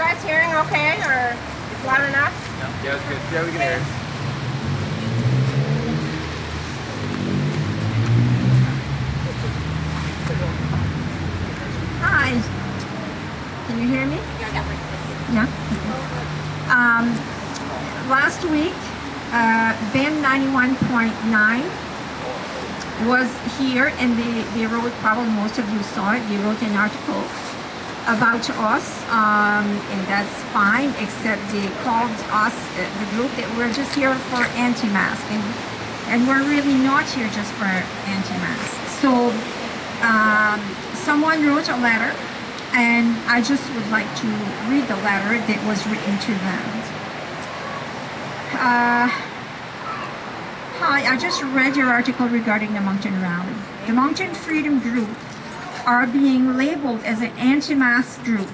guys hearing okay, or it's loud enough? Yeah, it's good. Yeah, we can hear it. Hi. Can you hear me? Yeah. Last week, Ben 91.9 was here, and they wrote, probably most of you saw it, they wrote an article about us, and that's fine, except they called us, the group, that we're just here for anti-mask, and we're really not here just for anti-mask. So someone wrote a letter, and I just would like to read the letter that was written to them. Hi, I just read your article regarding the Moncton rally. The Moncton Freedom Group are being labeled as an anti-mask group.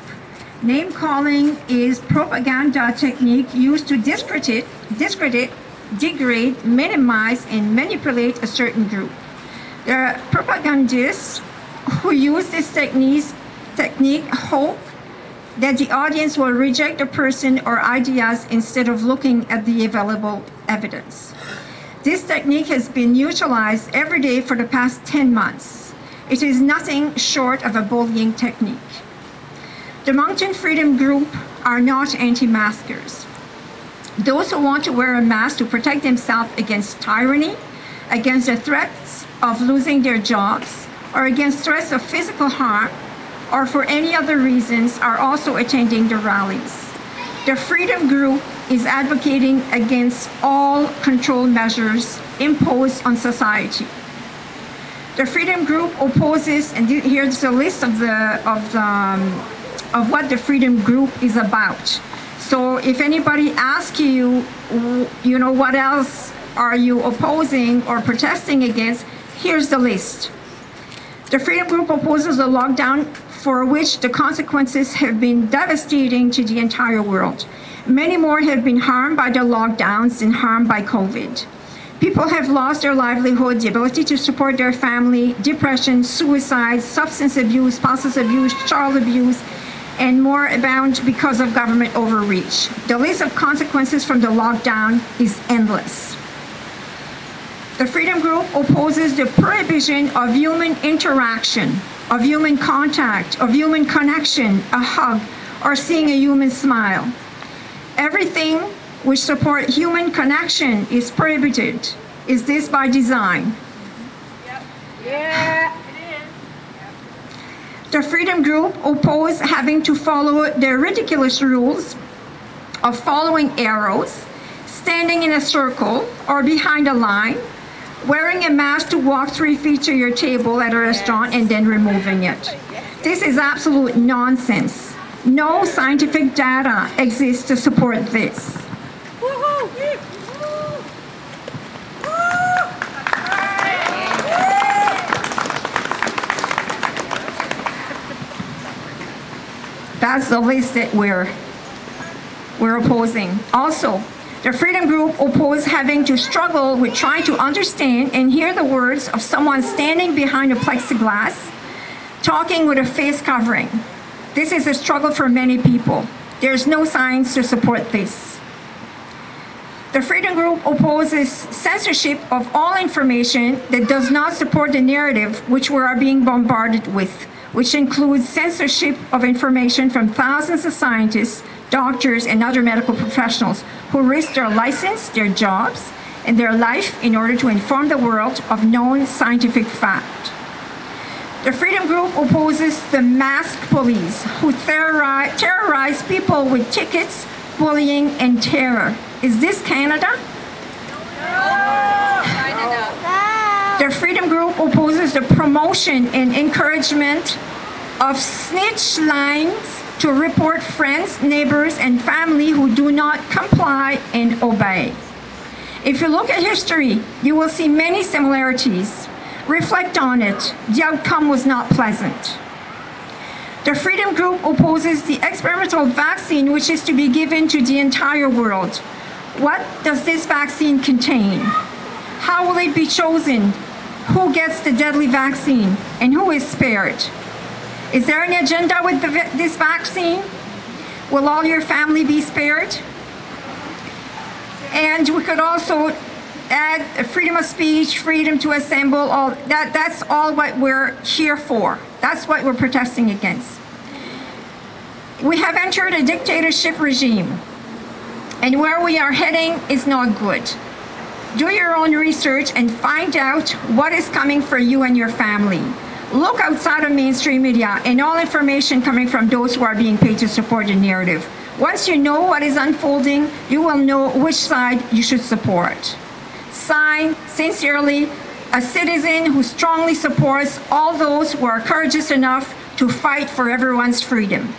Name calling is propaganda technique used to discredit, degrade, minimize, and manipulate a certain group. The propagandists who use this technique hope that the audience will reject a person or ideas instead of looking at the available evidence. This technique has been utilized every day for the past 10 months. It is nothing short of a bullying technique. The Moncton Freedom Group are not anti-maskers. Those who want to wear a mask to protect themselves against tyranny, against the threats of losing their jobs, or against threats of physical harm, or for any other reasons, are also attending the rallies. The Freedom Group is advocating against all control measures imposed on society. The Freedom Group opposes, and here's a list of what the Freedom Group is about. So if anybody asks you, you know, what else are you opposing or protesting against, here's the list. The Freedom Group opposes a lockdown for which the consequences have been devastating to the entire world. Many more have been harmed by the lockdowns than harmed by COVID. People have lost their livelihood, the ability to support their family, depression, suicide, substance abuse, spousal abuse, child abuse, and more abound because of government overreach. The list of consequences from the lockdown is endless. The Freedom Group opposes the prohibition of human interaction, of human contact, of human connection, a hug, or seeing a human smile. Everything which supports human connection is prohibited. Is this by design? Yep. Yeah, it is. The Freedom Group opposes having to follow the ridiculous rules of following arrows, standing in a circle or behind a line, wearing a mask to walk 3 feet to your table at a restaurant and then removing it. This is absolute nonsense. No scientific data exists to support this. That's the list that we're opposing. Also, the Freedom Group opposes having to struggle with trying to understand and hear the words of someone standing behind a plexiglass, talking with a face covering. This is a struggle for many people. There's no science to support this. The Freedom Group opposes censorship of all information that does not support the narrative which we are being bombarded with, which includes censorship of information from thousands of scientists, doctors, and other medical professionals who risk their license, their jobs, and their life in order to inform the world of known scientific fact. The Freedom Group opposes the mask police who terrorize people with tickets, bullying, and terror. Is this Canada? No. Canada. The Freedom Group opposes the promotion and encouragement of snitch lines to report friends, neighbors, and family who do not comply and obey. If you look at history, you will see many similarities. Reflect on it. The outcome was not pleasant. The Freedom Group opposes the experimental vaccine which is to be given to the entire world. What does this vaccine contain? How will it be chosen? Who gets the deadly vaccine and who is spared? Is there an agenda with this vaccine? Will all your family be spared? And we could also add freedom of speech, freedom to assemble, all that's all what we're here for. That's what we're protesting against. We have entered a dictatorship regime, and where we are heading is not good. Do your own research and find out what is coming for you and your family. Look outside of mainstream media and all information coming from those who are being paid to support the narrative. Once you know what is unfolding, you will know which side you should support. Signed, sincerely, a citizen who strongly supports all those who are courageous enough to fight for everyone's freedom.